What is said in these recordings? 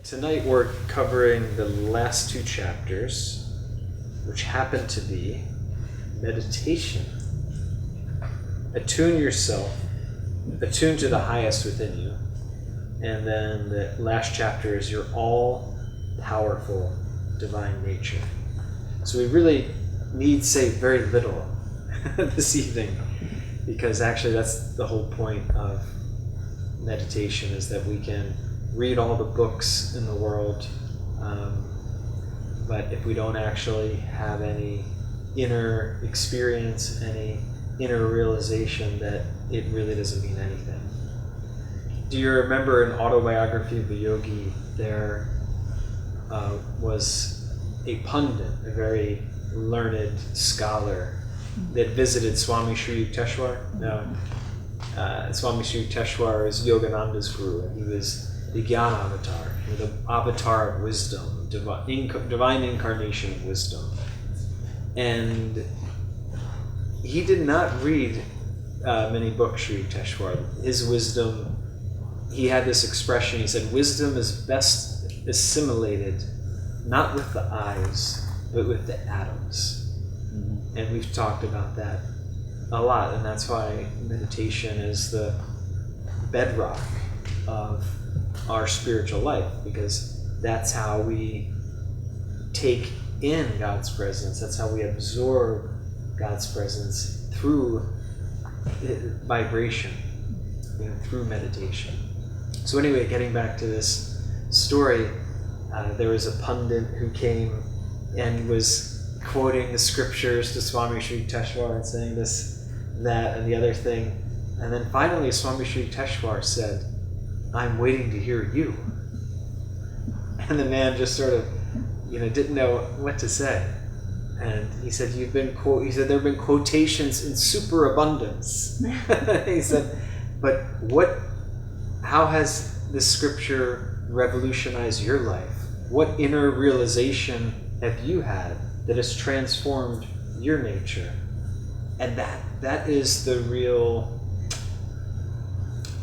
Tonight we're covering the last two chapters, which happen to be meditation. Attune yourself, attune to the highest within you. And then the last chapter is your all-powerful divine nature. So we really need say very little this evening, because actually that's the whole point of meditation, is that we can read all the books in the world, but if we don't actually have any inner experience, any inner realization, that it really doesn't mean anything. Do you remember an autobiography of a yogi? There was a pundit, a very learned scholar, that visited Swami Sri Yukteswar. Now, Swami Sri Yukteswar is Yogananda's guru, and he was the Jnana avatar, the avatar of wisdom, divine incarnation of wisdom. And he did not read many books, Sri Yukteswar. His wisdom, he had this expression, he said, wisdom is best assimilated not with the eyes, but with the atoms. Mm-hmm. And we've talked about that a lot, and that's why meditation is the bedrock of our spiritual life, because that's how we take in God's presence, that's how we absorb God's presence through vibration, through meditation. So anyway, getting back to this story, there was a pundit who came and was quoting the scriptures to Swami Sri Yukteswar and saying this, that, and the other thing. And then finally Swami Sri Yukteswar said, "I'm waiting to hear you." And the man just sort of, didn't know what to say. And he said, he said, there have been quotations in superabundance. He said, but how has this scripture revolutionized your life? What inner realization have you had that has transformed your nature? And that is the real,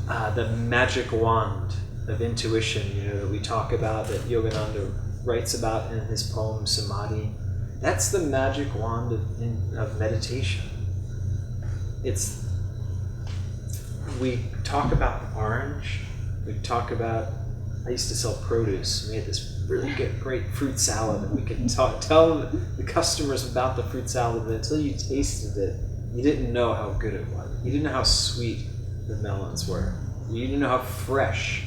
the magic wand of intuition, that we talk about, that Yogananda writes about in his poem Samadhi. That's the magic wand of meditation. We talk about orange, we talk about, I used to sell produce. We had this really great fruit salad, and we could tell the customers about the fruit salad, but until you tasted it, you didn't know how good it was. You didn't know how sweet the melons were. You didn't know how fresh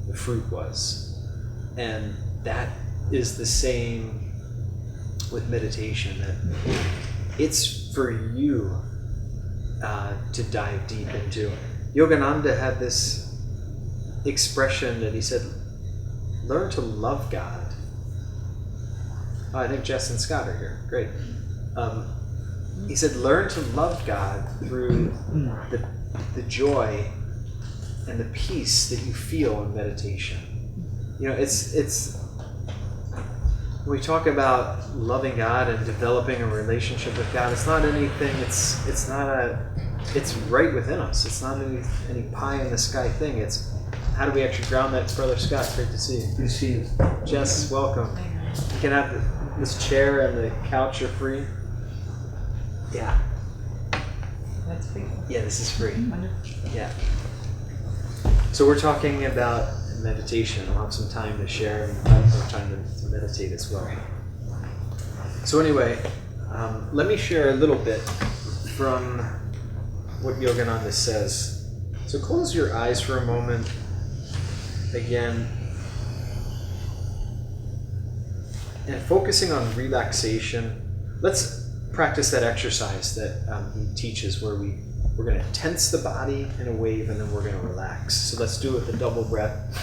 the fruit was. And that is the same with meditation, that it's for you to dive deep into. Yogananda had this expression that he said, learn to love God. Oh, I think Jess and Scott are here. Great. He said, learn to love God through the joy and the peace that you feel in meditation. It's when we talk about loving God and developing a relationship with God, it's not anything, it's right within us. It's not any pie in the sky thing. It's how do we actually ground that? Brother Scott, great to see you. Good to see you. Jess, welcome. You can have this chair and the couch are free. Yeah. That's free. Yeah, this is free. Wonderful. Yeah. So we're talking about meditation. I'll have some time to share, and I have time to meditate as well. So anyway, let me share a little bit from what Yogananda says. So close your eyes for a moment. Again, and focusing on relaxation. Let's practice that exercise that he teaches, where we're going to tense the body in a wave, and then we're going to relax. So let's do it with a double breath.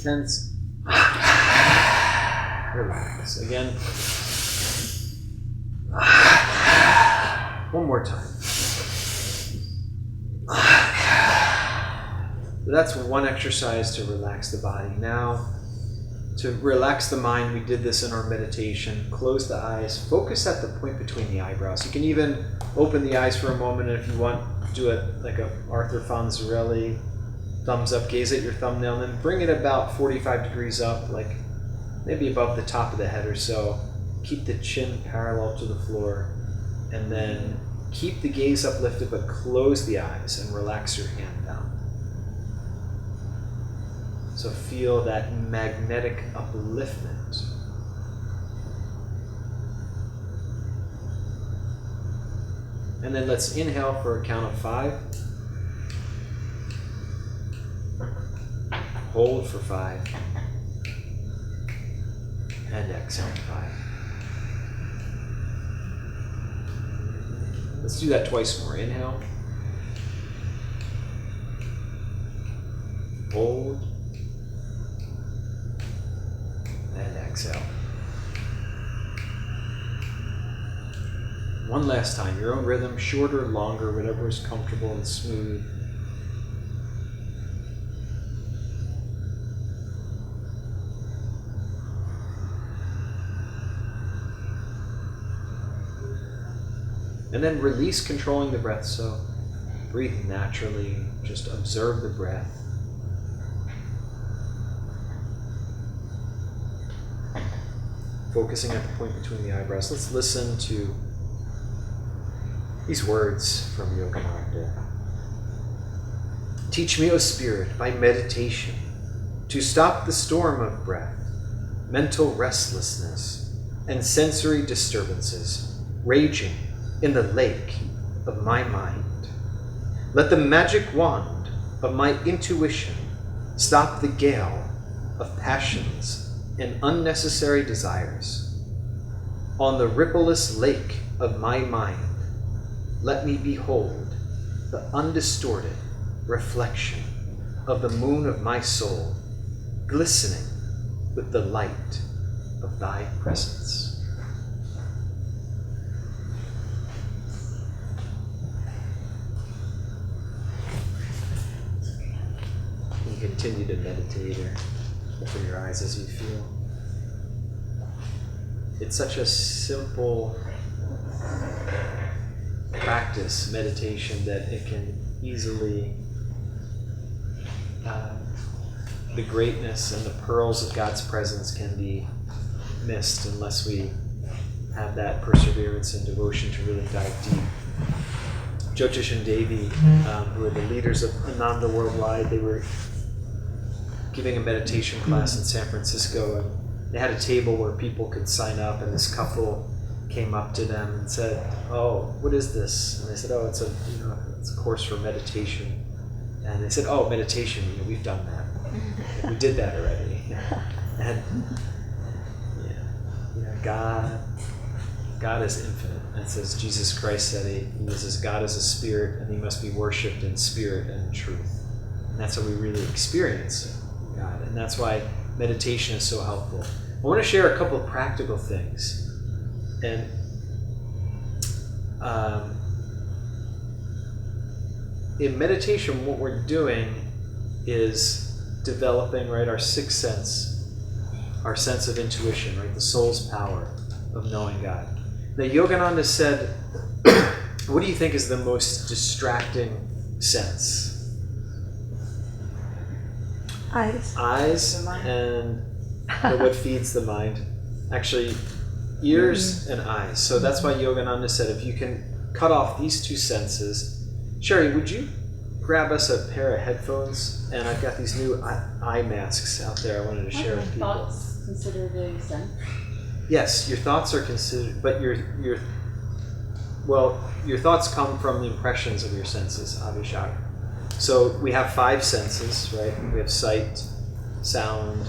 Tense. Relax. Again. One more time. That's one exercise to relax the body. Now, to relax the mind, we did this in our meditation. Close the eyes. Focus at the point between the eyebrows. You can even open the eyes for a moment, and if you want, do it like a Arthur Fonzarelli Thumbs up, gaze at your thumbnail, and then bring it about 45 degrees up, like maybe above the top of the head or so. Keep the chin parallel to the floor, and then keep the gaze uplifted, but close the eyes and relax your hand down. So feel that magnetic upliftment. And then let's inhale for a count of 5. Hold for 5. And exhale 5. Let's do that twice more. Inhale. Hold. And exhale. One last time, your own rhythm, shorter, longer, whatever is comfortable and smooth. And then release controlling the breath. So breathe naturally, just observe the breath. Focusing at the point between the eyebrows. Let's listen to these words from Yogananda. Teach me, O Spirit, by meditation, to stop the storm of breath, mental restlessness, and sensory disturbances raging in the lake of my mind. Let the magic wand of my intuition stop the gale of passions and unnecessary desires. On the rippleless lake of my mind, let me behold the undistorted reflection of the moon of my soul, glistening with the light of thy presence. You continue to meditate or open your eyes as you feel. It's such a simple practice, meditation, that it can easily, the greatness and the pearls of God's presence can be missed unless we have that perseverance and devotion to really dive deep. Jyotish and Devi, who are the leaders of Ananda Worldwide, they were giving a meditation class in San Francisco, and they had a table where people could sign up, and this couple came up to them and said, "Oh, what is this?" And they said, "Oh, it's a course for meditation." And they said, "Oh, meditation, we've done that. We did that already." And God is infinite. And it says Jesus Christ said he says God is a spirit, and he must be worshipped in spirit and in truth. And that's how we really experience God. And that's why meditation is so helpful. I want to share a couple of practical things. And in meditation, what we're doing is developing, right, our sixth sense, our sense of intuition, right, the soul's power of knowing God. Now, Yogananda said, what do you think is the most distracting sense? Eyes and what feeds the mind. Actually, ears and eyes. So that's why Yogananda said if you can cut off these two senses. Sherry, would you grab us a pair of headphones? And I've got these new eye masks out there I wanted to share with people. Thoughts considered a sense? Yes, your thoughts are considered, but your thoughts come from the impressions of your senses, Avishag. So we have 5 senses, right? We have sight, sound,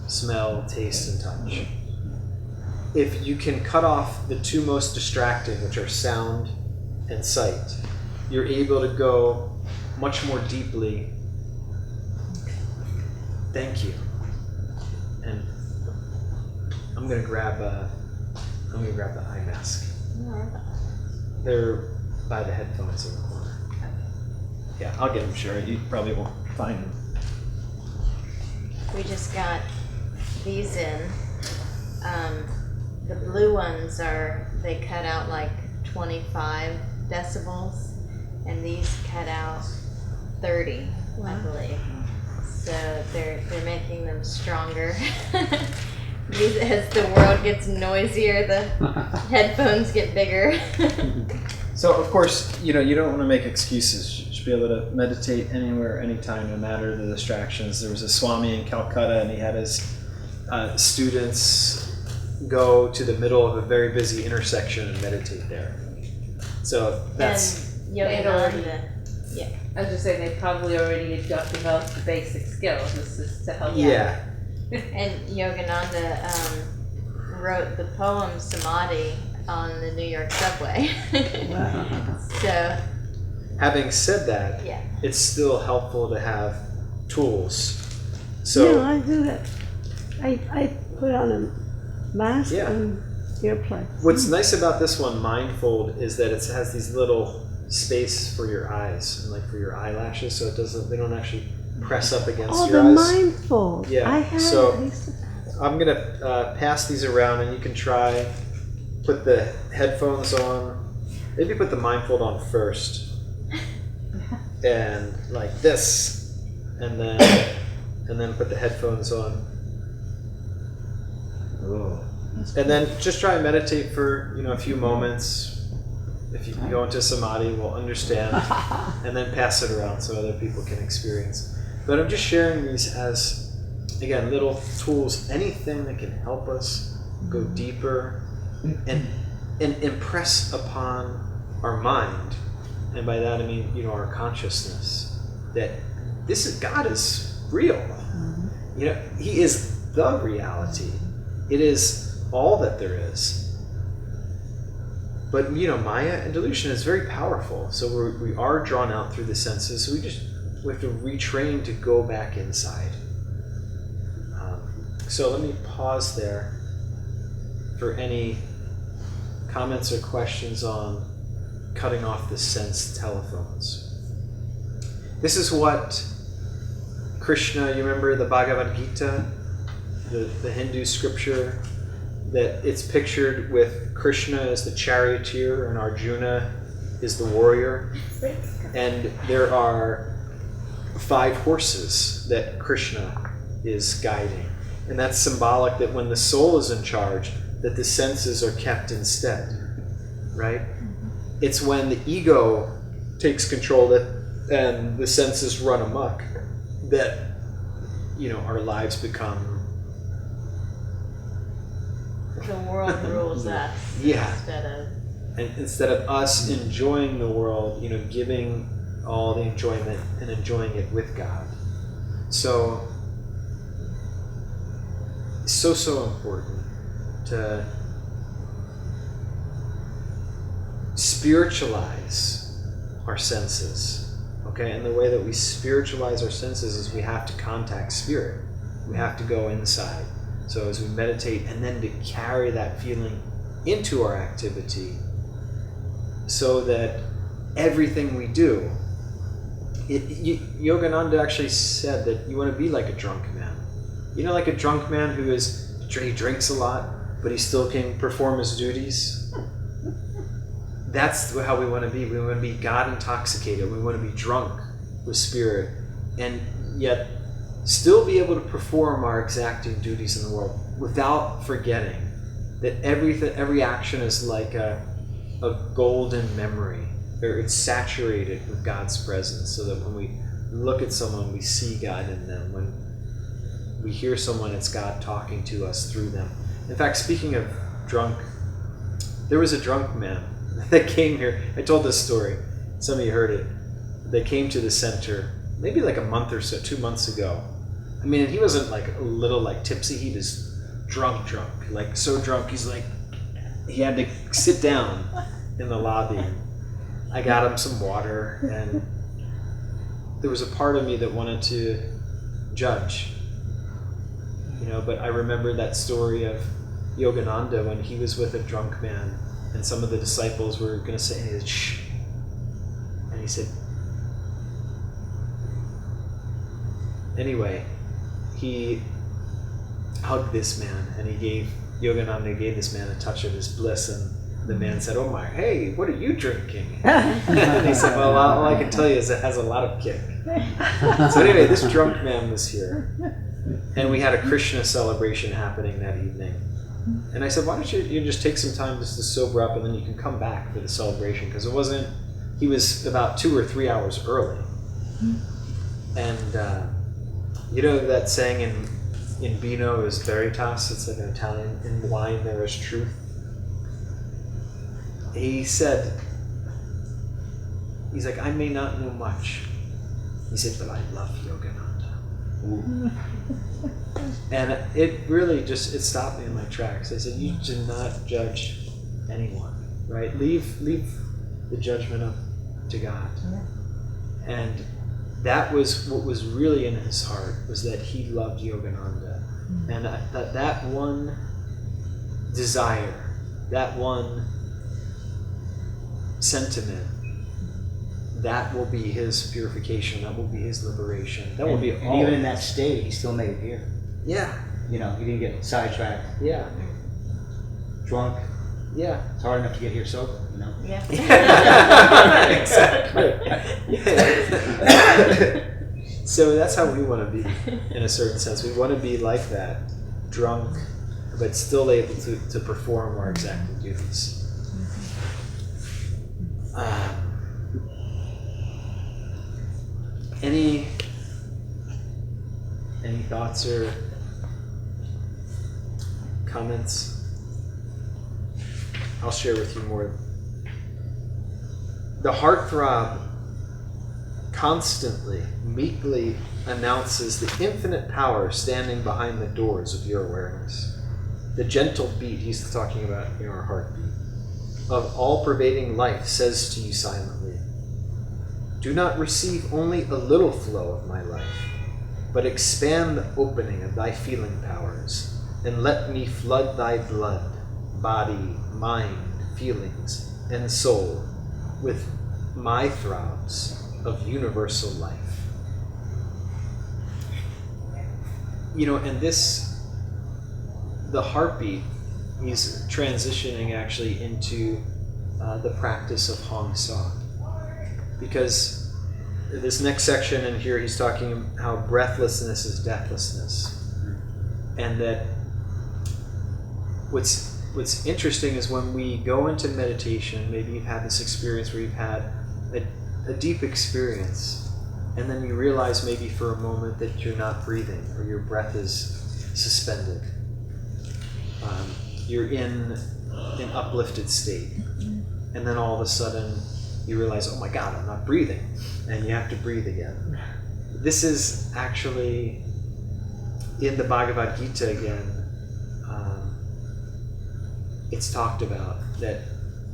smell, taste, and touch. If you can cut off the 2 most distracting, which are sound and sight, you're able to go much more deeply. Thank you. And I'm gonna grab the eye mask. They're by the headphones in the corner. Yeah, I'll get them, sure. You probably won't find them. We just got these in. The blue ones they cut out like 25 decibels, and these cut out 30, I believe. So they're making them stronger. As the world gets noisier, the headphones get bigger. So of course, you don't want to make excuses. You should be able to meditate anywhere, anytime, no matter the distractions. There was a Swami in Calcutta, and he had his students go to the middle of a very busy intersection and meditate there. So that's And Yogananda. I was just saying they probably already had developed the basic skills. This is to help. yeah. And Yogananda wrote the poem Samadhi on the New York subway. So, Having said that, yeah. it's still helpful to have tools. Yeah, So I do that. I put on a mask Yeah. and earplugs. what's nice about this one, Mindfold, is that it has these little space for your eyes and like for your eyelashes, so they don't actually press up against Oh, your the eyes. Mindfold. Yeah, I had so- it. I used to- I'm gonna pass these around, and you can try put the headphones on. Maybe put the Mindfold on first, and like this, and then put the headphones on. Oh. And then just try and meditate for a few moments. If you go into samadhi, we'll understand, and then pass it around so other people can experience. But I'm just sharing these as, again, little tools, anything that can help us go deeper and impress upon our mind, and by that I mean our consciousness, that God is real. He is the reality. It is all that there is. But Maya and delusion is very powerful. So we are drawn out through the senses. So we have to retrain to go back inside. So let me pause there for any comments or questions on cutting off the sense telephones. This is what Krishna, you remember the Bhagavad Gita, the Hindu scripture, that it's pictured with Krishna as the charioteer and Arjuna is the warrior. And there are 5 horses that Krishna is guiding. And that's symbolic that when the soul is in charge, that the senses are kept instead, right? It's when the ego takes control and the senses run amok that, our lives become... The world rules us. Yeah. Instead of And instead of us enjoying the world, giving all the enjoyment and enjoying it with God. So, it's so important to spiritualize our senses. Okay, and the way that we spiritualize our senses is we have to contact spirit. We have to go inside. So as we meditate, and then to carry that feeling into our activity, so that everything we do, Yogananda actually said that you want to be like a drunk man. Like a drunk man who he drinks a lot, but he still can perform his duties. That's how we want to be. We want to be God intoxicated. We want to be drunk with spirit, and yet still be able to perform our exacting duties in the world without forgetting that every action is like a golden memory, or it's saturated with God's presence, so that when we look at someone, we see God in them. When we hear someone, it's God talking to us through them. In fact, speaking of drunk, there was a drunk man that came here. I told this story. Some of you heard it. They came to the center maybe like a month or so, 2 months ago. I mean, he wasn't like a little like tipsy. He was drunk, like so drunk. He had to sit down in the lobby. I got him some water, and there was a part of me that wanted to judge, but I remember that story of Yogananda when he was with a drunk man, and some of the disciples were going to say, and he said, shh. And he said, anyway, he hugged this man, and Yogananda gave this man a touch of his bliss, and the man said, "Oh my, hey, what are you drinking?" And he said, "Well, all I can tell you is it has a lot of kick." So anyway, this drunk man was here, and we had a Krishna celebration happening that evening. And I said, "Why don't you just take some time just to sober up, and then you can come back for the celebration?" Because it wasn't. He was about 2 or 3 hours early, and you know that saying in vino is veritas. It's like an Italian. In wine there is truth. He said, he's like, "I may not know much." He said, "But I love Yogananda." And it really just, it stopped me in my tracks. I said, you do not judge anyone, right? Leave the judgment up to God. And that was what was really in his heart, was that he loved Yogananda. And that one desire, that one sentiment, that will be his purification, that will be his liberation, that will be all. And even in that state, he still made it here. Yeah. You know, he didn't get sidetracked, Yeah. drunk. Yeah. It's hard enough to get here sober, you know? Yeah. Exactly. So that's how we want to be, in a certain sense. We want to be like that, drunk, but still able to perform our exacting duties. Any thoughts or comments? I'll share with you more. The heartthrob constantly, meekly announces the infinite power standing behind the doors of your awareness. The gentle beat, he's talking about our heartbeat, of all-pervading life says to you silently, "Do not receive only a little flow of my life, but expand the opening of thy feeling powers, and let me flood thy blood, body, mind, feelings, and soul with my throbs of universal life." And the heartbeat, he's transitioning actually into the practice of Hong Sa. Because this next section in here, he's talking how breathlessness is deathlessness. And that what's interesting is when we go into meditation, maybe you've had this experience where you've had a deep experience, and then you realize maybe for a moment that you're not breathing, or your breath is suspended. You're in an uplifted state. And then all of a sudden you realize, oh my God, I'm not breathing. And you have to breathe again. This is actually in the Bhagavad Gita again. It's talked about that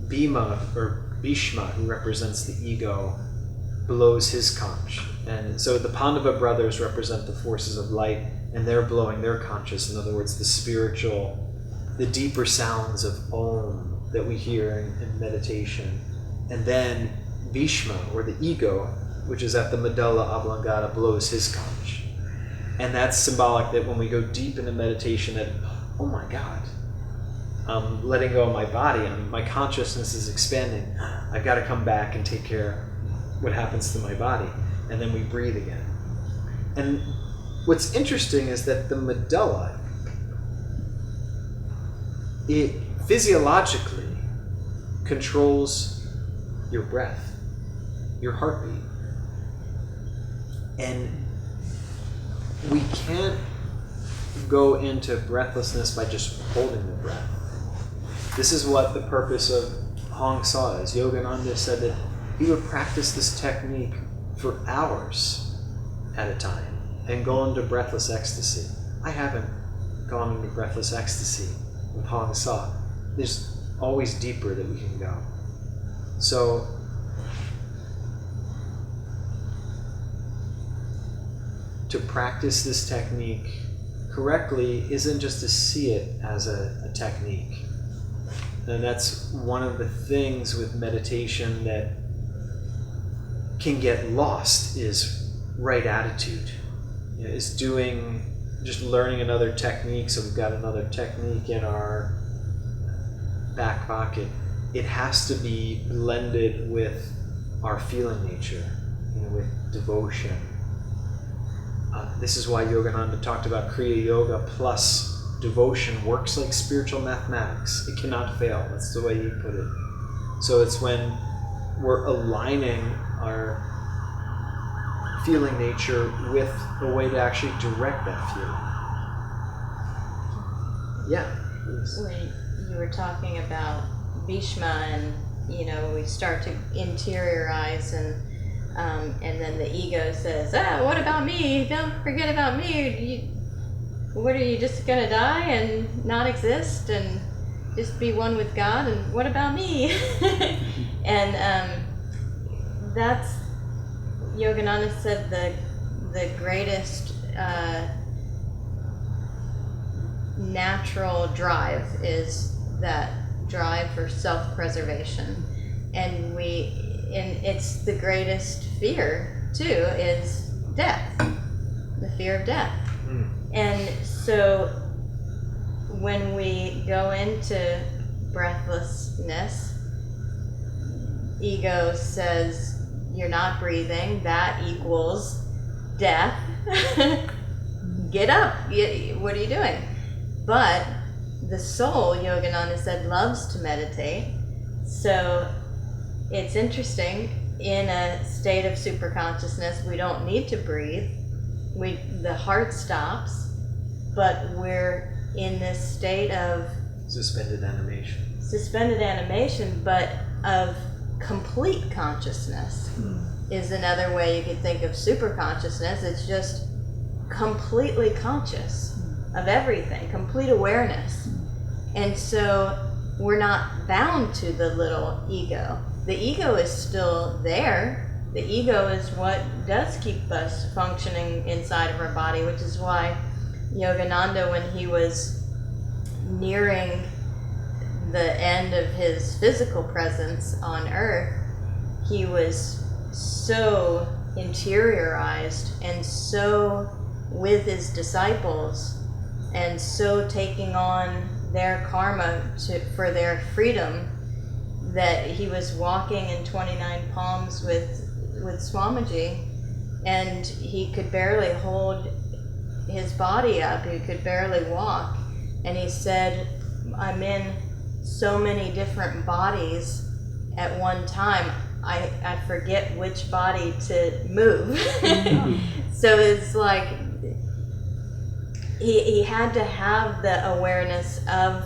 Bhima, or Bhishma, who represents the ego, blows his conch. And so the Pandava brothers represent the forces of light, and they're blowing their conches. In other words, the spiritual, the deeper sounds of Om that we hear in meditation. And then Bhishma, or the ego, which is at the medulla oblongata, blows his conch. And that's symbolic that when we go deep into meditation, that, oh my God, I'm letting go of my body, my consciousness is expanding. I've got to come back and take care of what happens to my body. And then we breathe again. And what's interesting is that the medulla, it physiologically controls your breath, your heartbeat. And we can't go into breathlessness by just holding the breath. This is what the purpose of Hong Sa is. Yogananda said that he would practice this technique for hours at a time and go into breathless ecstasy. I haven't gone into breathless ecstasy with Hong Sa. There's always deeper that we can go. So to practice this technique correctly isn't just to see it as a technique. And that's one of the things with meditation that can get lost, is right attitude. Is just learning another technique, so we've got another technique in our back pocket. it has to be blended with our feeling nature, with devotion. This is why Yogananda talked about Kriya Yoga plus devotion works like spiritual mathematics. It cannot fail. That's the way he put it. So it's when we're aligning our feeling nature with a way to actually direct that feeling. Yeah. Please. When you were talking about Bhishma and, we start to interiorize and then the ego says, what about me? Don't forget about me. What are you, just gonna die and not exist and just be one with God? And what about me? And that's, Yogananda said the greatest natural drive is that drive for self-preservation. And it's the greatest fear too, is death, the fear of death. And so when we go into breathlessness, ego says, you're not breathing, that equals death. Get up, what are you doing? But the soul, Yogananda said, loves to meditate. So it's interesting, in a state of superconsciousness, we don't need to breathe. The heart stops, but we're in this state of Suspended animation, but of complete consciousness is another way you could think of superconsciousness. It's just completely conscious of everything, complete awareness. And so we're not bound to the little ego. The ego is still there. The ego is what does keep us functioning inside of our body, which is why Yogananda, when he was nearing the end of his physical presence on earth, he was so interiorized and so with his disciples and so taking on their karma for their freedom that he was walking in 29 palms with Swamiji, and he could barely hold his body up, he could barely walk. And he said, I'm in so many different bodies at one time, I forget which body to move. So it's like he had to have the awareness of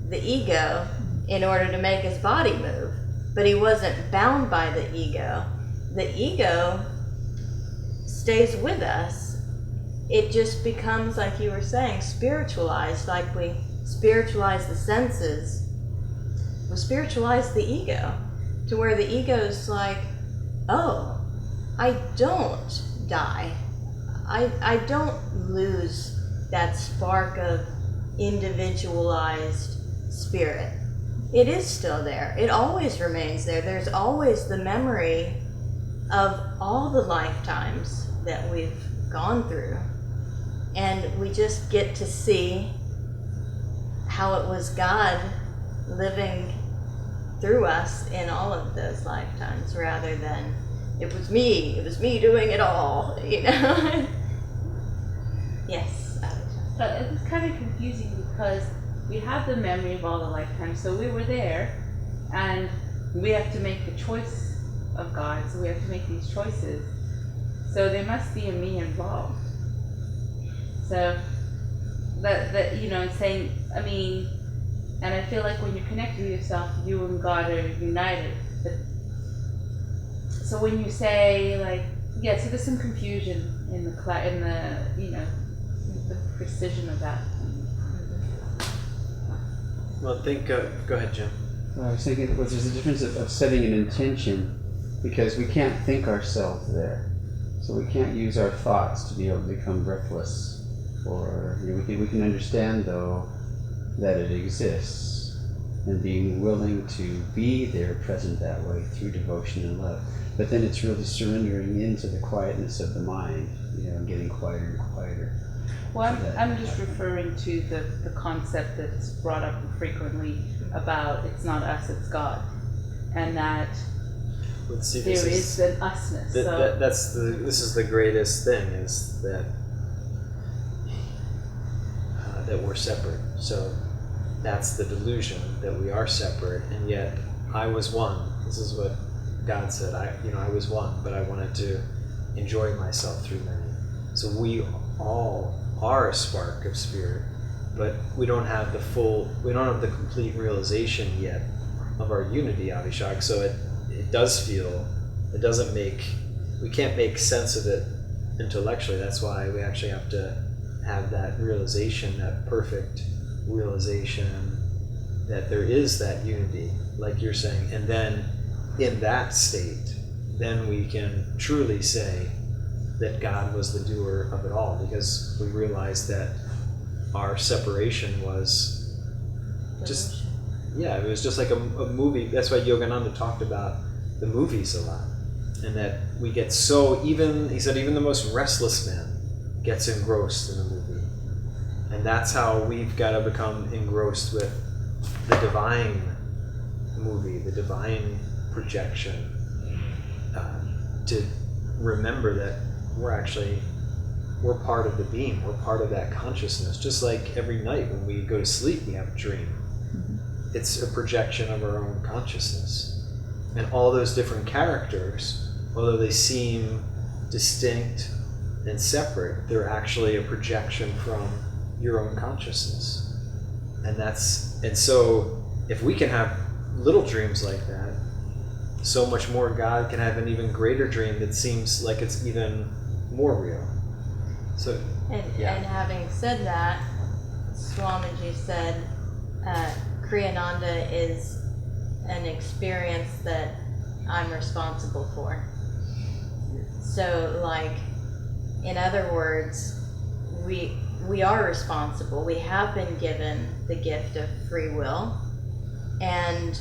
the ego in order to make his body move, but he wasn't bound by the ego. The ego stays with us. It just becomes, like you were saying, spiritualized, like we spiritualize the senses. We spiritualize the ego to where the ego is like, oh, I don't die. I don't lose that spark of individualized spirit. It is still there. It always remains there. There's always the memory of all the lifetimes that we've gone through. And we just get to see how it was God living through us in all of those lifetimes, rather than it was me doing it all, Yes. But it was kind of confusing because we have the memory of all the lifetimes, so we were there, and we have to make the choice of God, so we have to make these choices. So there must be a me involved. So saying, and I feel like when you connect with yourself, you and God are united. But, so when you say so there's some confusion in the precision of that. Well, go ahead, Jim. I was thinking, there's a difference of setting an intention, because we can't think ourselves there. So we can't use our thoughts to be able to become breathless. Or we can understand, though, that it exists, and being willing to be there present that way through devotion and love. But then it's really surrendering into the quietness of the mind, and getting quieter and quieter. Well, I'm just referring to the concept that's brought up frequently about it's not us, it's God, and that Let's see, there is an usness. So this is the greatest thing, is that that we're separate. So that's the delusion, that we are separate, and yet I was one. This is what God said. I was one, but I wanted to enjoy myself through many. So we all are a spark of spirit, but we don't have the complete realization yet of our unity, Avishag. So we can't make sense of it intellectually. That's why we actually have to have that realization, that perfect realization that there is that unity, like you're saying. And then in that state, then we can truly say that God was the doer of it all, because we realized that our separation was just, it was just like a movie. That's why Yogananda talked about the movies a lot, and that we get he said even the most restless man gets engrossed in a movie. And that's how we've got to become engrossed with the divine movie, the divine projection, to remember that we're part of the beam, we're part of that consciousness. Just like every night when we go to sleep, we have a dream. It's a projection of our own consciousness. And all those different characters, although they seem distinct and separate, they're actually a projection from your own consciousness. And so if we can have little dreams like that, so much more God can have an even greater dream that seems like it's even more real. So and having said that, Swamiji said Kriyananda is an experience that I'm responsible for. So, like, in other words, we are responsible. We have been given the gift of free will, and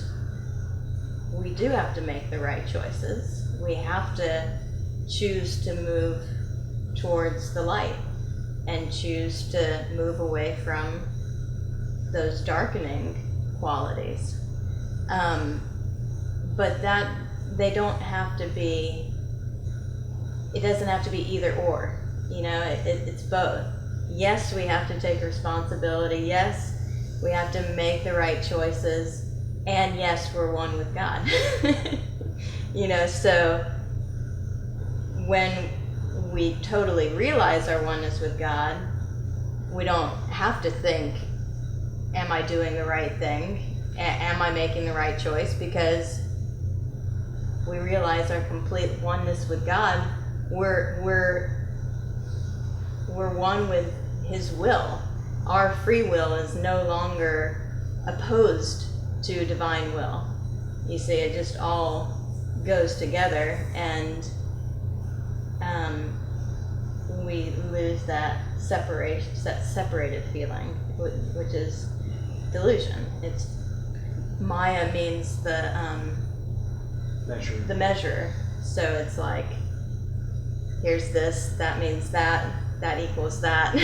we do have to make the right choices. We have to choose to move towards the light and choose to move away from those darkening qualities. But that they don't have to be, it doesn't have to be either or, it's both. Yes, we have to take responsibility. Yes, we have to make the right choices. And yes, we're one with God. So when we totally realize our oneness with God, we don't have to think, am I doing the right thing? Am I making the right choice? Because we realize our complete oneness with God. We're one with His will. Our free will is no longer opposed to divine will. You see, it just all goes together, and we lose that separated feeling, which is delusion. It's Maya means the measure. So it's like, here's this, that means that equals that.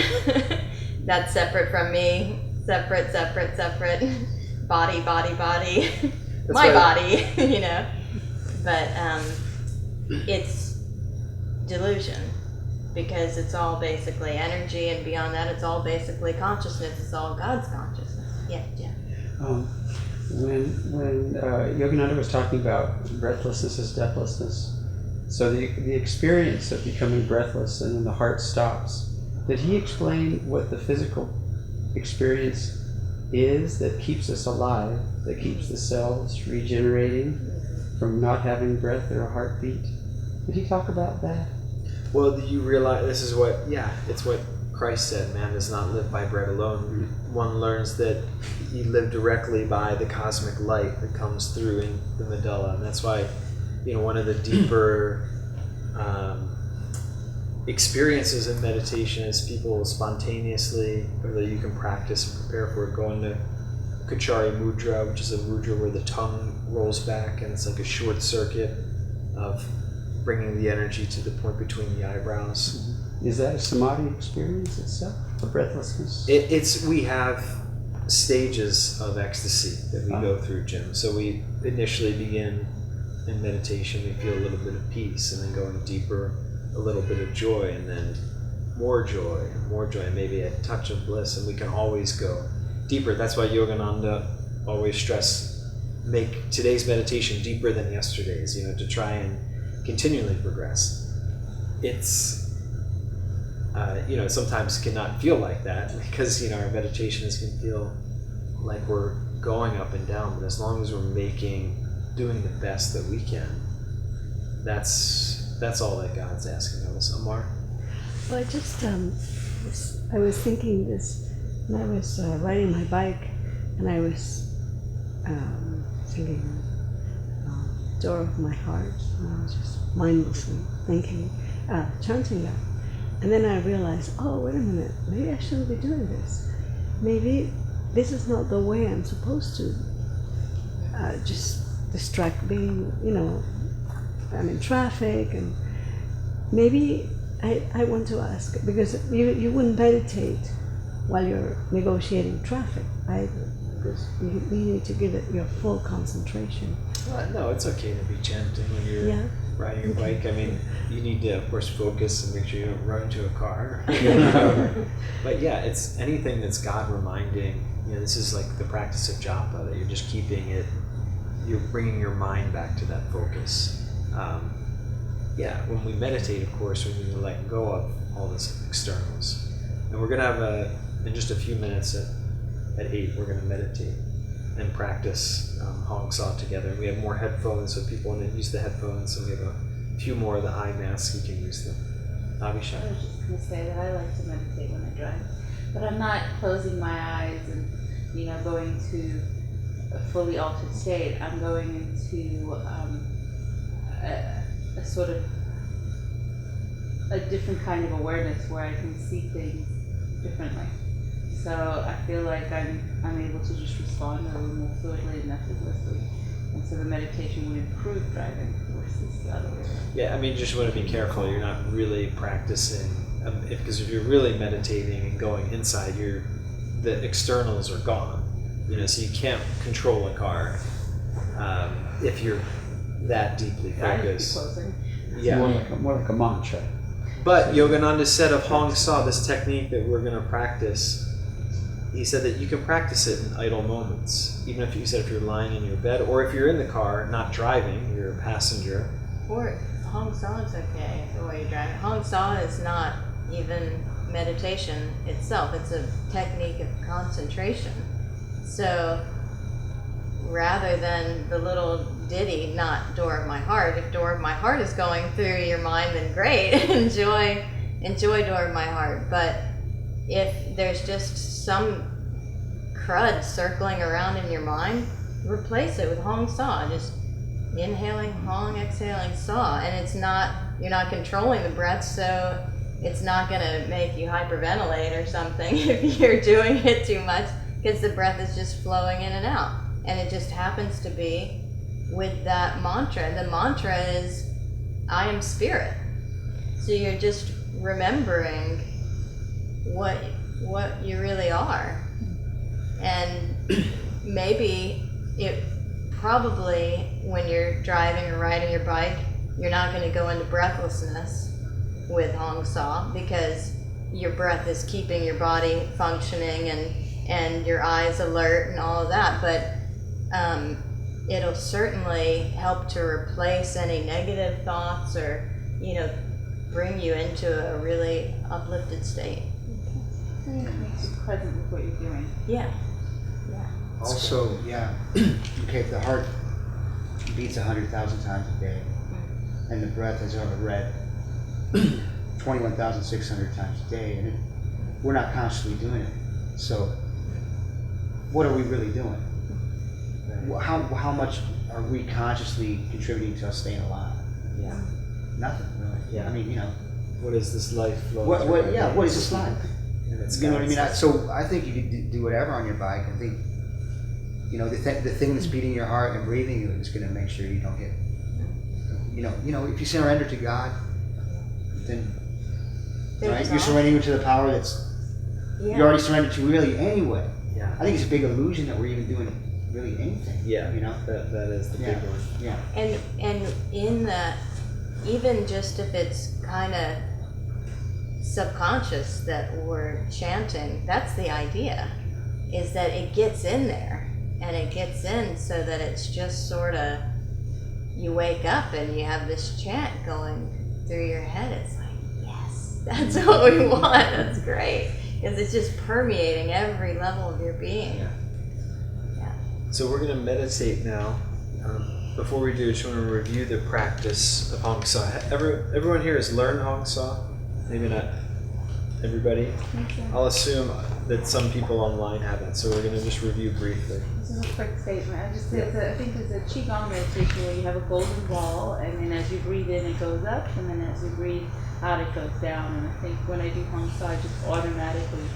That's separate from me. Separate. Body. My body, But it's delusion, because it's all basically energy, and beyond that, it's all basically consciousness. It's all God's consciousness. Yeah. When Yogananda was talking about breathlessness as deathlessness, so the experience of becoming breathless and then the heart stops, did he explain what the physical experience is that keeps us alive, that keeps the cells regenerating from not having breath or a heartbeat? Did he talk about that? Well, do you realize it's what Christ said, man does not live by bread alone. One learns that you live directly by the cosmic light that comes through in the medulla. And that's why, one of the deeper experiences in meditation is people spontaneously, or that you can practice and prepare for it, going to Kachari Mudra, which is a mudra where the tongue rolls back, and it's like a short circuit of bringing the energy to the point between the eyebrows. Is that a samadhi experience itself, a breathlessness? stages of ecstasy that we go through, Jim. So we initially begin in meditation, we feel a little bit of peace, and then going deeper, a little bit of joy, and then more joy, and maybe a touch of bliss, and we can always go deeper. That's why Yogananda always stress, make today's meditation deeper than yesterday's, to try and continually progress. It's sometimes cannot feel like that because our meditations can feel like we're going up and down, but as long as we're doing the best that we can, that's all that God's asking of us. Amar? Well, I was thinking this when I was riding my bike, and I was thinking, door of my heart, and I was just mindlessly thinking, chanting that. And then I realized, oh, wait a minute, maybe I shouldn't be doing this. Maybe this is not the way I'm supposed to just distract being, I'm in traffic, and maybe I want to ask, because you wouldn't meditate while you're negotiating traffic either, because you need to give it your full concentration. No, it's okay to be chanting when you're riding your bike. I mean, you need to, of course, focus and make sure you don't run into a car. But yeah, it's anything that's God reminding. This is like the practice of japa, that you're just keeping it, you're bringing your mind back to that focus. When we meditate, of course, we need to let go of all this externals. And we're going to have in just a few minutes at 8, we're going to meditate and practice Hong Sa together. We have more headphones, so if people want to use the headphones, and we have a few more of the eye masks, you can use them. Abhishek? I was just going to say that I like to meditate when I drive, but I'm not closing my eyes and going to a fully altered state. I'm going into a sort of a different kind of awareness where I can see things differently. So I feel like I'm able to just respond a little more fluidly and effortlessly. And so the meditation would improve driving versus the other way around. Yeah, I mean, you just want to be careful. You're not really practicing, because if you're really meditating and going inside, the externals are gone. So you can't control a car if you're that deeply focused. Yeah, more like a mantra. But Yogananda said of Hong Sa, this technique that we're going to practice, he said that you can practice it in idle moments. Even if you're lying in your bed, or if you're in the car, not driving, you're a passenger. Or Hong Sa is okay the way you're driving. Hong Sa is not even meditation itself. It's a technique of concentration. So rather than the little ditty, not Door of My Heart, if Door of My Heart is going through your mind, then great, enjoy Door of My Heart. But if there's just some crud circling around in your mind, replace it with Hong Sa. Just inhaling Hong, exhaling Sa. And you're not controlling the breath, so it's not going to make you hyperventilate or something if you're doing it too much, because the breath is just flowing in and out. And it just happens to be with that mantra. The mantra is, I am spirit. So you're just remembering what you really are. And maybe probably when you're driving or riding your bike, you're not going to go into breathlessness with Hong Sa, because your breath is keeping your body functioning and your eyes alert and all of that. But it'll certainly help to replace any negative thoughts, or bring you into a really uplifted state. It makes you present with what you're doing. Yeah. Also, okay, if the heart beats 100,000 times a day, and the breath is read 21,600 times a day, and we're not constantly doing it. So, what are we really doing? How much are we consciously contributing to us staying alive? Yeah. Nothing, really. Yeah. I mean, What is this life? what is this life? And it's You know what I mean? God's- So I think you could do whatever on your bike. I think, the thing that's beating your heart and breathing you is going to make sure you don't get, if you surrender to God, then right, you're surrendering to the power that's you already surrendered to really anyway. Yeah. I think it's a big illusion that we're even doing really anything. Yeah. You know? That is the Yeah. big one. Yeah. And in that, even just if it's kind of subconscious that we're chanting, that's the idea, is that it gets in there, and it gets in so that it's just sort of, you wake up and you have this chant going through your head. It's like, yes, that's what we want. That's great, because it's just permeating every level of your being. Yeah. So we're going to meditate now. Before we do, I just want to review the practice of Hong Sa. Everyone here has learned Hong Sa?Maybe not everybody. I'll assume that some people online haven't, so we're going to just review briefly. This is a quick statement. I think there's a Qigong meditation where you have a golden ball, and then as you breathe in, it goes up, and then as you breathe out, it goes down. And I think when I do Hong Sa, I just automatically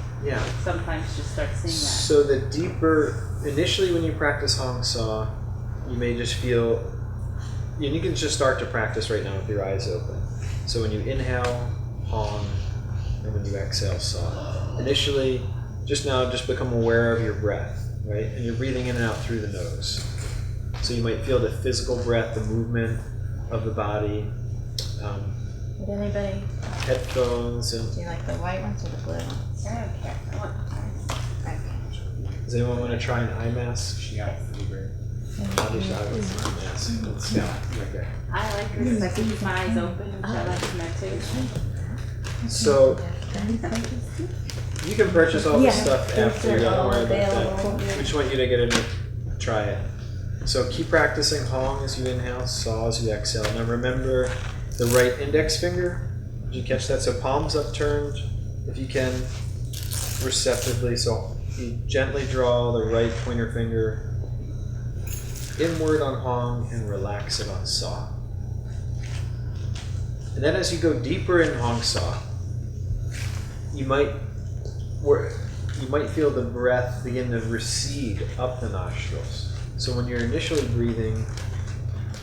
sometimes just start seeing that. So the deeper, initially when you practice Hong Sa, you may just feel, and you can just start to practice right now with your eyes open. So when you inhale, Hong, and when you exhale, Sa. Initially, just become aware of your breath, right? And you're breathing in and out through the nose. So you might feel the physical breath, the movement of the body. Would anybody, Headphones and. do you like the white ones or the blue ones? I don't care. I want Okay. Does anyone want to try an eye mask? She got it pretty great. Obviously, I want an eye mask. Let's go. Okay. I like this because I can keep my eyes open, which I like in meditation. So you can purchase all this Yeah, stuff those after. are Don't all worry about available. that. We just want you to get in and try it. So keep practicing Hong as you inhale, Sa as you exhale. Now remember the right index finger. Did you catch that? So palms upturned, if you can, receptively. So you gently draw the right pointer finger inward on Hong and relax it on Sa. And then as you go deeper in Hong Sa, you might feel the breath begin to recede up the nostrils. So when you're initially breathing,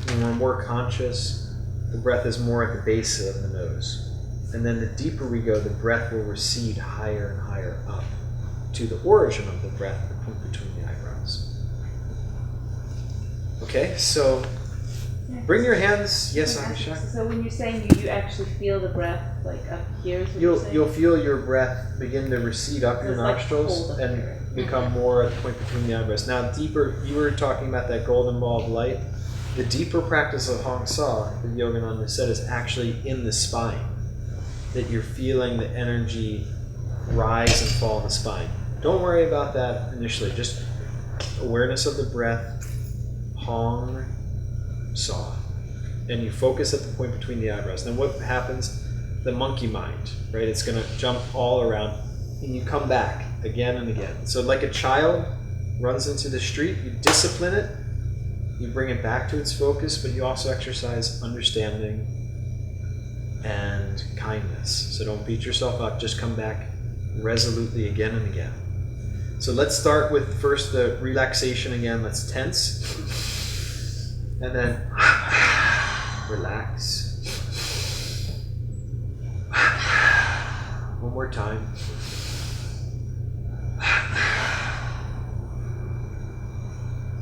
when we're more conscious, the breath is more at the base of the nose. And then the deeper we go, the breath will recede higher and higher up to the origin of the breath, the point between the eyebrows. Okay, so bring your hands. Yes, I'm shocked. So when you're saying you actually feel the breath like up here, is what you're saying? You'll feel your breath begin to recede up your It's like nostrils cold up and here. become more at the point between the eyebrows. Now deeper, you were talking about that golden ball of light. The deeper practice of Hong Sa that Yogananda said is actually in the spine. That you're feeling the energy rise and fall in the spine. Don't worry about that initially. Just awareness of the breath, Hong Sa. And you focus at the point between the eyebrows. Then what happens? The monkey mind, right? It's going to jump all around and you come back again and again. So like a child runs into the street, you discipline it, you bring it back to its focus, but you also exercise understanding and kindness. So don't beat yourself up, just come back resolutely again and again. So let's start with first the relaxation again. Let's tense. And then relax. One more time.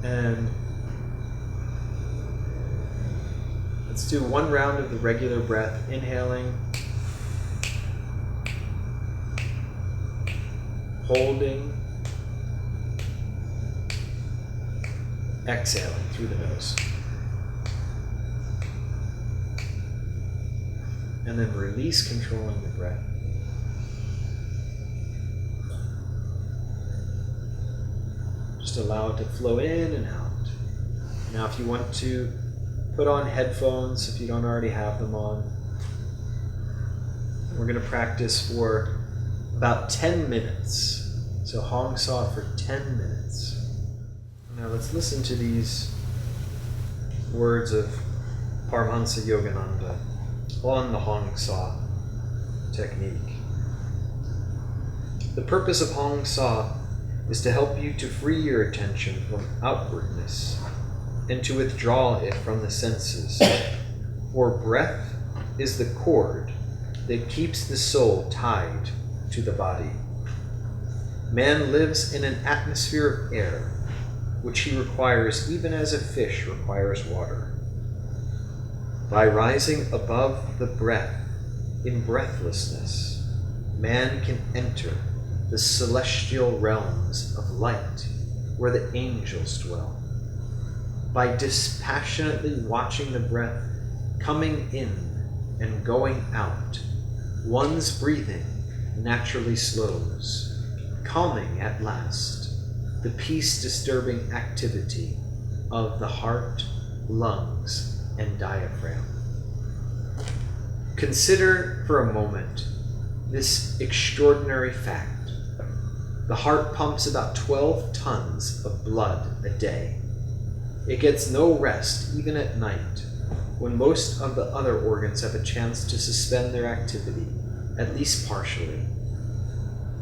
And let's do one round of the regular breath, inhaling, holding, exhaling through the nose. And then release, controlling the breath. Just allow it to flow in and out. Now if you want to put on headphones, if you don't already have them on, we're going to practice for about 10 minutes. So Hong Sa for 10 minutes. Now let's listen to these words of Paramahansa Yogananda on the Hong Sa technique. The purpose of Hong Sa is to help you to free your attention from outwardness and to withdraw it from the senses. For breath is the cord that keeps the soul tied to the body. Man lives in an atmosphere of air, which he requires even as a fish requires water. By rising above the breath, in breathlessness, man can enter the celestial realms of light where the angels dwell. By dispassionately watching the breath coming in and going out, one's breathing naturally slows, calming at last the peace-disturbing activity of the heart, lungs, and diaphragm. Consider for a moment this extraordinary fact. The heart pumps about 12 tons of blood a day. It gets no rest even at night, when most of the other organs have a chance to suspend their activity, at least partially.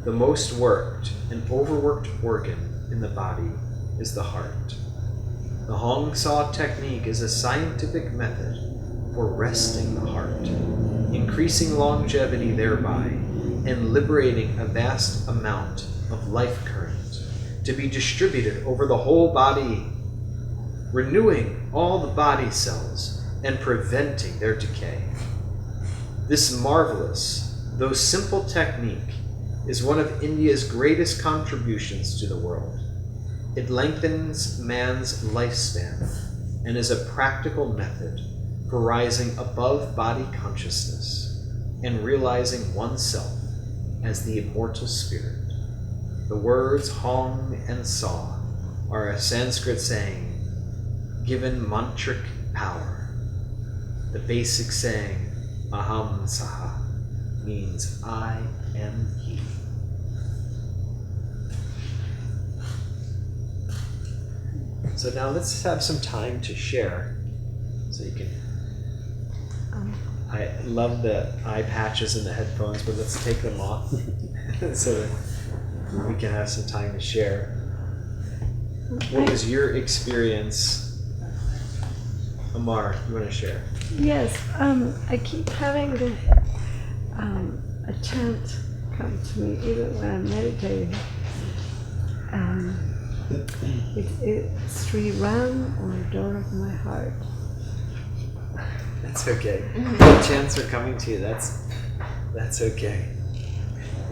The most worked and overworked organ in the body is the heart. The Hong Saw technique is a scientific method for resting the heart, increasing longevity thereby, and liberating a vast amount of life current to be distributed over the whole body, renewing all the body cells and preventing their decay. This marvelous, though simple technique is one of India's greatest contributions to the world. It lengthens man's lifespan and is a practical method for rising above body consciousness and realizing oneself as the immortal spirit. The words Hong and Saw are a Sanskrit saying given mantric power. The basic saying Aham Saha means I am he. So now let's have some time to share. So you can. I love the eye patches and the headphones, but let's take them off so that we can have some time to share. What was your experience, Amar? You want to share? Yes, I keep having a chant come to me even when I'm meditating. It's Sri Ram or Door of My Heart. That's okay. The chants are coming to you. That's okay.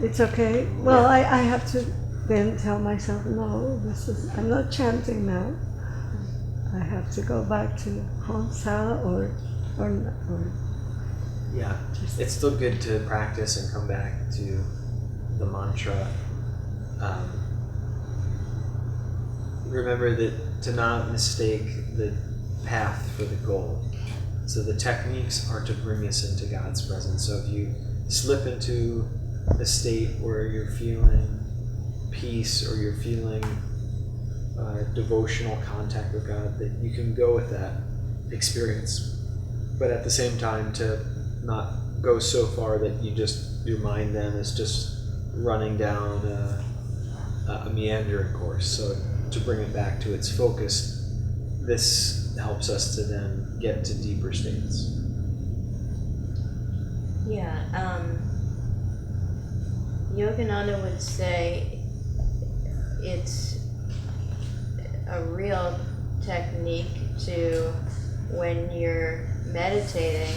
It's okay. Well, I have to then tell myself, no, I'm not chanting now. I have to go back to Hansa or Yeah, it's still good to practice and come back to the mantra. Remember that to not mistake the path for the goal. So the techniques are to bring us into God's presence. So if you slip into a state where you're feeling peace or you're feeling devotional contact with God, that you can go with that experience. But at the same time, to not go so far that your mind then is just running down a meandering course. So to bring it back to its focus, this helps us to then get to deeper states. Yeah, Yogananda would say it's a real technique to, when you're meditating,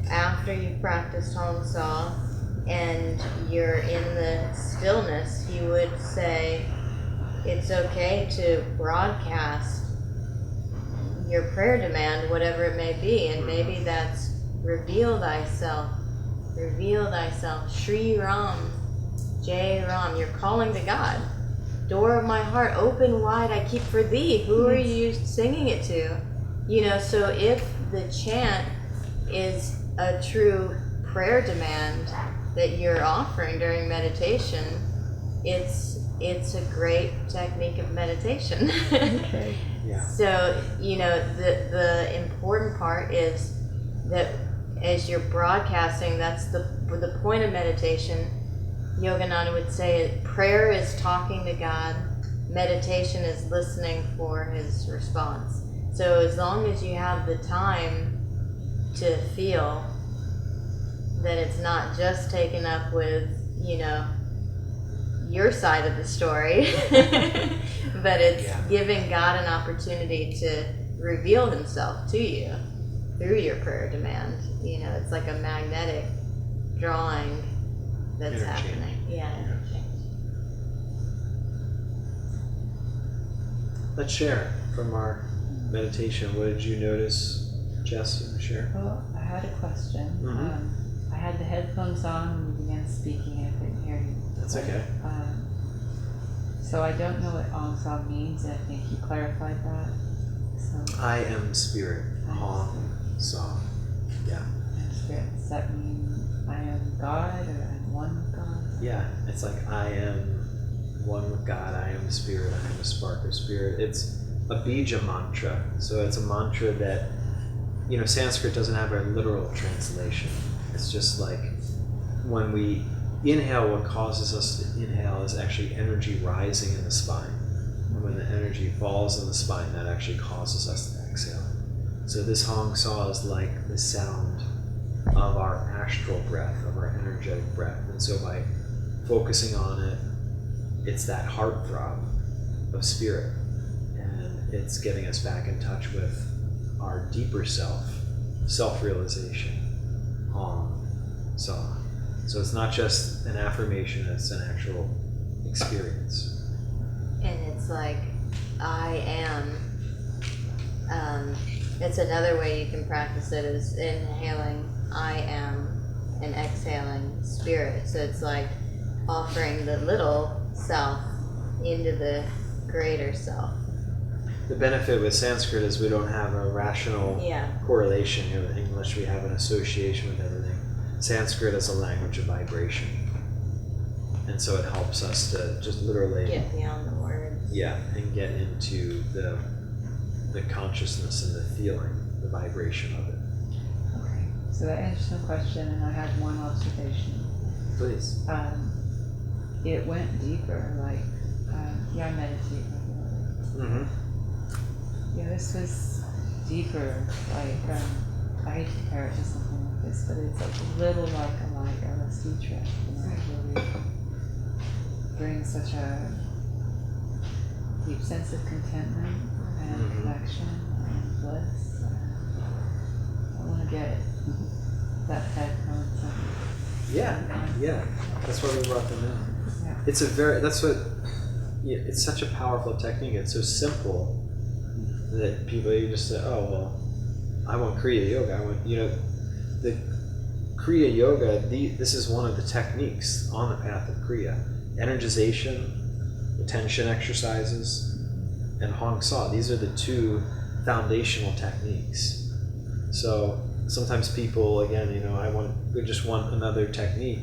after you've practiced Hong Saw and you're in the stillness, he would say it's okay to broadcast your prayer demand, whatever it may be, and maybe that's reveal thyself, Shri Ram, Jai Ram. You're calling to God. Door of my heart, open wide, I keep for thee. Who are you singing it to? So if the chant is a true prayer demand that you're offering during meditation, it's a great technique of meditation. okay. Yeah. So, the important part is that as you're broadcasting, that's the point of meditation. Yogananda would say prayer is talking to God, meditation is listening for his response. So as long as you have the time to feel that it's not just taken up with, your side of the story, but it's Yeah. giving God an opportunity to reveal himself to you through your prayer demand. You know, it's like a magnetic drawing that's Interchange. happening. Yeah, interchange. Let's share from our meditation. What did you notice, Jess? You want to share? Well, I had a question. Mhm. I had the headphones on when you began speaking. I couldn't hear you. That's okay. So I don't know what Aung San means, and I think you clarified that. So I am spirit. Hong Sa. Yeah. I'm spirit. Does that mean I am God, or I'm one with God? Yeah. It's like I am one with God. I am spirit. I am a spark of spirit. It's a bija mantra. So it's a mantra that, you know, Sanskrit doesn't have a literal translation. It's just like when we inhale, what causes us to inhale is actually energy rising in the spine. And when the energy falls in the spine, that actually causes us to exhale. So this Hong Sa is like the sound of our astral breath, of our energetic breath. And so by focusing on it, it's that heartthrob of spirit. And it's getting us back in touch with our deeper self, self-realization. Hong Sa. So it's not just an affirmation, it's an actual experience. And it's like, I am. It's another way you can practice it is inhaling, I am, and exhaling, spirit. So it's like offering the little self into the greater self. The benefit with Sanskrit is we don't have a rational Yeah. correlation. You know, in English we have an association with everything. Sanskrit is a language of vibration. And so it helps us to just literally Get beyond the words. yeah, and get into the consciousness and the feeling, the vibration of it. Okay. So that answers my question, and I have one observation. Please. It went deeper. Like, yeah, I meditate regularly. Mm-hmm. Yeah, this was deeper. Like, I hate to compare it to something like this, but it's like a little like a light LSD trip. You know, it really brings such a deep sense of contentment and Mhm. connection and bliss. I want to get that head going. Yeah, yeah. That's why we brought them in. Yeah. It's a it's such a powerful technique. It's so simple that people, you just say, oh, well, I want Kriya Yoga. I want, you know, the Kriya Yoga, this is one of the techniques on the path of Kriya. Energization, attention exercises, and Hong Sa. These are the two foundational techniques. So sometimes people, again, you know, we just want another technique.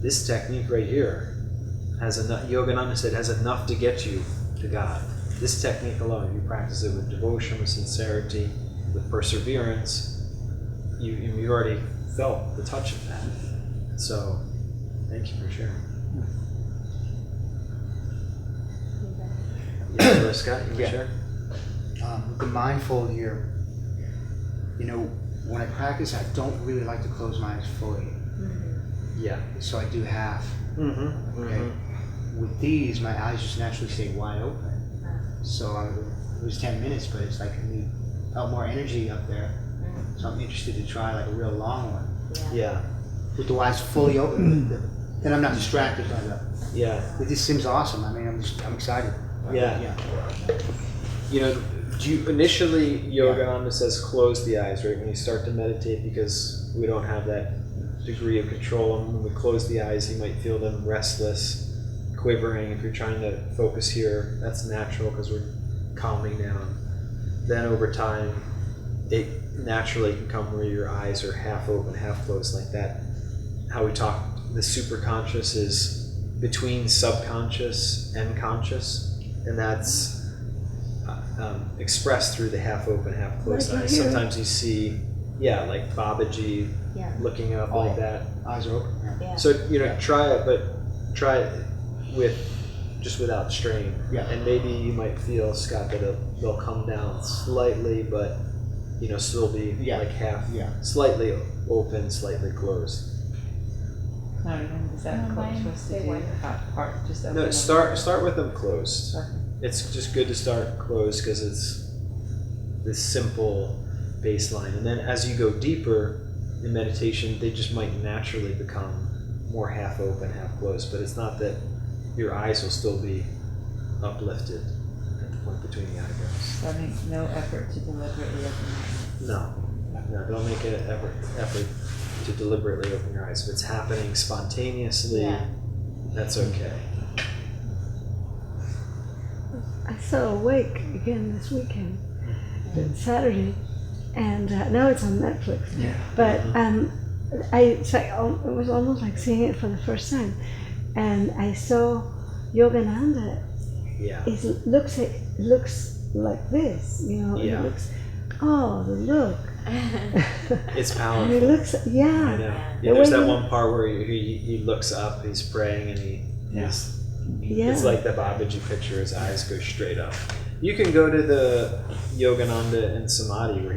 This technique right here has enough, Yogananda said, has enough to get you to God. This technique alone, if you practice it with devotion, with sincerity, with perseverance, you already felt the touch of that. So, thank you for sharing. Yeah, Scott, you want to Yeah. share? With the mindful here, you know, when I practice, I don't really like to close my eyes fully. Yeah. So I do half. Mm-hmm. Okay. With these, my eyes just naturally stay wide open. So it was 10 minutes, but it's like I felt more energy up there. So I'm interested to try like a real long one. Yeah. With the eyes fully open, then I'm not distracted by that. Yeah. It just seems awesome. I mean, I'm excited. Yeah. You know, initially Yogananda says close the eyes, right? When you start to meditate, because we don't have that degree of control. And when we close the eyes, you might feel them restless, quivering. If you're trying to focus here, that's natural because we're calming down. Then over time, it naturally can come where your eyes are half open, half closed, like that. How we talk, the superconscious is between subconscious and conscious, and that's expressed through the half open, half closed Like eyes. here. Sometimes you see, like Babaji Yeah. looking up like that. Eyes are open. Yeah. Yeah. So, you know, try it, but try it just without strain. Yeah. And maybe you might feel, Scott, that they'll come down slightly, but, you know, still be like half, Yeah. slightly open, slightly closed. Not even, is that No, mine supposed to stay do white. part, just open No, them? start with them closed. Okay. It's just good to start closed because it's this simple baseline, and then as you go deeper in meditation, they just might naturally become more half open, half closed. But it's not that your eyes will still be uplifted at the point between the eyebrows. So I make no effort to deliberately open my eyes. No, don't make an effort to deliberately open your eyes. If it's happening spontaneously, Yeah. that's okay. I saw Awake again this weekend, Saturday, and now it's on Netflix. Yeah. But it was almost like seeing it for the first time, and I saw Yogananda. Yeah. It looks like this, you know. Yeah. It looks, oh, the look. It's And powerful. it looks, I yeah. know. Yeah. Yeah, there's The way that he- one part where he looks up, he's praying, and Yes. Yeah. it's like the Babaji picture, his eyes go straight up. You can go to the Yogananda in Samadhi where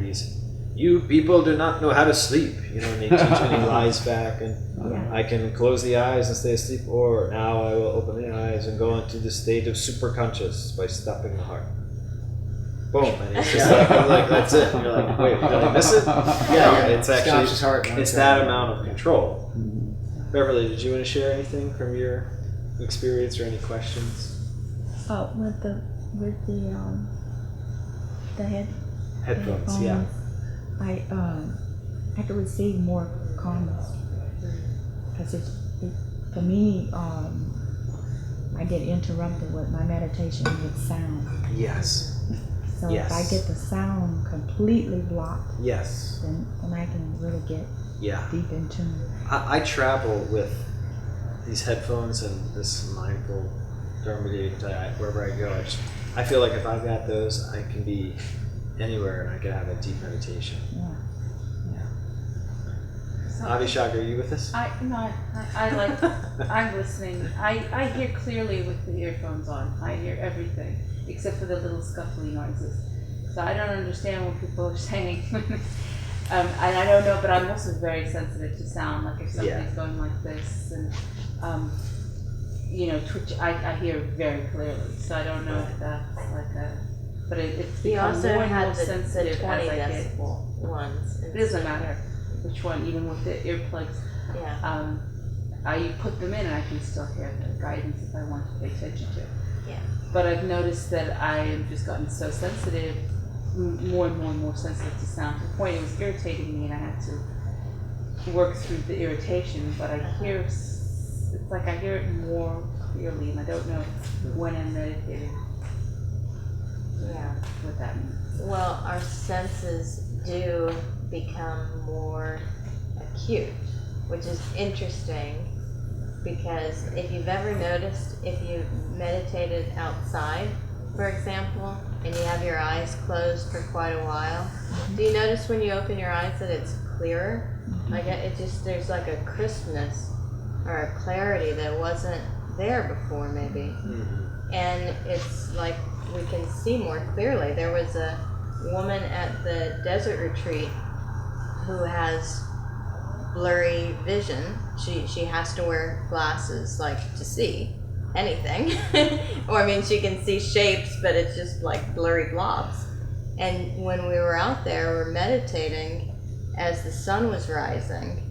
you people do not know how to sleep, and they teach and he lies back, and Yeah. I can close the eyes and stay asleep, or now I will open the eyes and go into the state of superconscious by stopping the heart. Boom, and it's just like that's it. And you're like, wait, did I miss it? Yeah, it's actually Stops his heart. it's that amount of control. Beverly, did you want to share anything from your experience or any questions? With the Headphones, yeah. I could receive more calmness because for me, I get interrupted with my meditation with sound. Yes. So Yes. if I get the sound completely blocked, Yes. then I can really get Yeah. deep in tune. I travel with these headphones and this mindful Dharma meditating wherever I go. I feel like if I've got those, I can be anywhere and I can have a deep meditation. Yeah. So Avishag, are you with us? I'm listening. I hear clearly with the earphones on. I hear everything except for the little scuffly noises. So I don't understand what people are saying. And I don't know, but I'm also very sensitive to sound. Like if somebody's going like this, and twitch, I hear very clearly. So I don't know if that's like a. But it's You become also more and more had the sensitive 20 as I get. decibel ones. It doesn't matter which one, even with the earplugs. Yeah. I put them in and I can still hear the guidance if I want to pay attention to it. Yeah. But I've noticed that I have just gotten so sensitive, more and more sensitive to sound, to the point it was irritating me and I had to work through the irritation, but I hear, it's like I hear it more clearly and I don't know when I'm meditating Yeah. what that means. Well, our senses do become more acute, which is interesting because if you've ever noticed, if you meditated outside, for example, and you have your eyes closed for quite a while, do you notice when you open your eyes that it's clearer? Like it just, there's like a crispness or a clarity that wasn't there before maybe. And it's like we can see more clearly. There was a woman at the desert retreat who has blurry vision. She has to wear glasses like to see anything. Or I mean she can see shapes but it's just like blurry blobs. And when we were out there we were meditating as the sun was rising,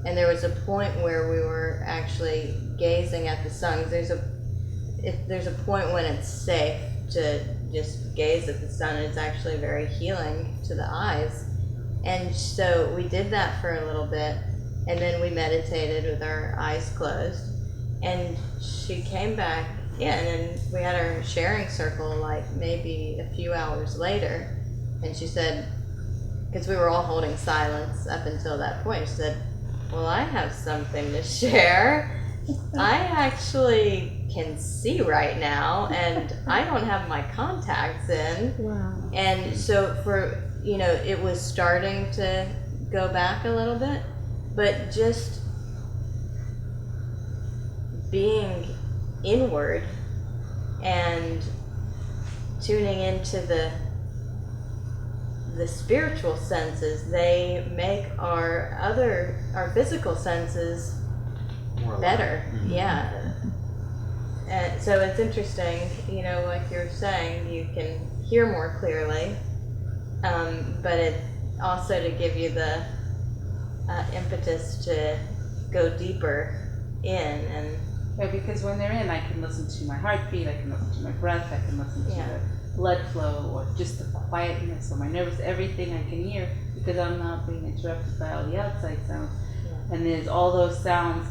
and there was a point where we were actually gazing at the sun. There's a point when it's safe to just gaze at the sun, and it's actually very healing to the eyes. And so we did that for a little bit, and then we meditated with our eyes closed. And she came back in, and we had our sharing circle like maybe a few hours later. And she said, because we were all holding silence up until that point, she said, well, I have something to share. I actually can see right now, and I don't have my contacts in. Wow. And so it was starting to go back a little bit, but just being inward and tuning into the spiritual senses, they make our physical senses More alive. better. Mhm. Yeah. And so it's interesting, you know, like you're saying, you can hear more clearly, but it also to give you the impetus to go deeper in and Yeah, because when they're in, I can listen to my heartbeat, I can listen to my breath, I can listen to Yeah. the blood flow, or just the quietness, or my nervous, everything I can hear, because I'm not being interrupted by all the outside sounds. Yeah. And there's all those sounds,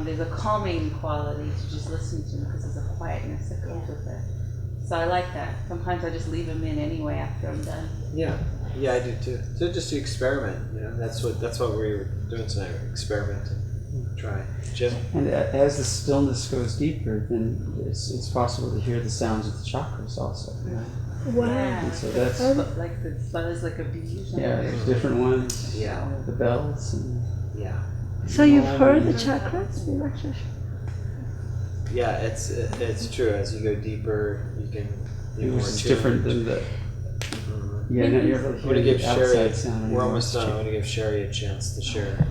there's a calming quality to just listen to them, because there's a quietness that comes with it. So I like that. Sometimes I just leave them in anyway after I'm done. Yeah, I do too. So just to experiment, you know, that's what we were doing tonight. Experimenting, try. Jim. And as the stillness goes deeper, then it's possible to hear the sounds of the chakras also. Wow. Yeah, And so that's like the buzz, like a bee or something. yeah, there's different ones. Yeah. The bells and Yeah, So you've heard the chakras? You've actually. yeah. It's true. As you go deeper, you can be more it's attuned. different than the Mhm. yeah. No, you're really I'm gonna hearing give the Sherry. outside sound. We're anymore. almost done. I'm gonna give Sherry a chance to share.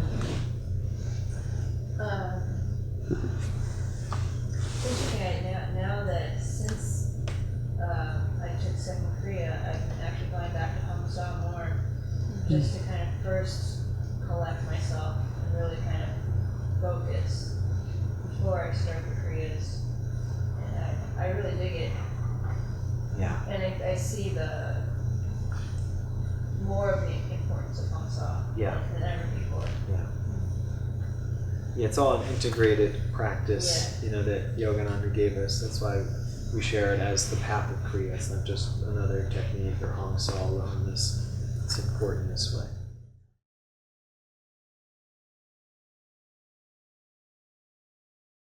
Interesting, now that since I took Second Korea, I've been actually going back to Hong Kong more, just to kind of first collect myself and really kind of focus before I start the Koreas. And I really dig it. Yeah. And I see the more of the importance of Hong Kong Yeah. than ever before. Yeah, it's all an integrated practice, you know, that Yogananda gave us. That's why we share it as the path of Kriya. It's not just another technique or Hong Sa alone. It's important this way.